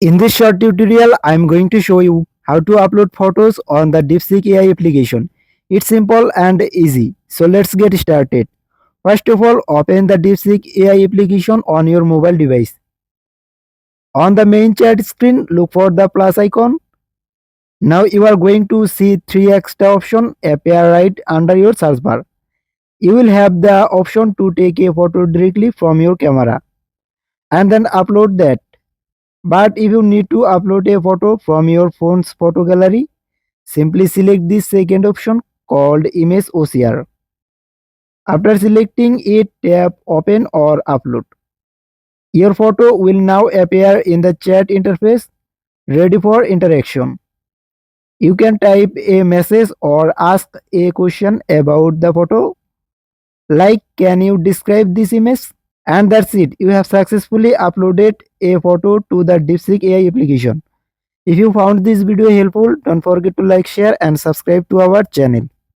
In this short tutorial, I am going to show you how to upload photos on the DeepSeek AI application. It's simple and easy. So let's get started. First of all, open the DeepSeek AI application on your mobile device. On the main chat screen, look for the plus icon. Now you are going to see three extra options appear right under your search bar. You will have the option to take a photo directly from your camera and then upload that. But if you need to upload a photo from your phone's photo gallery, simply select this second option called Image OCR. After selecting it, tap Open or Upload. Your photo will now appear in the chat interface, ready for interaction. You can type a message or ask a question about the photo, like can you describe this image? And that's it. You have successfully uploaded a photo to the DeepSeek AI application. If you found this video helpful, don't forget to like, share and subscribe to our channel.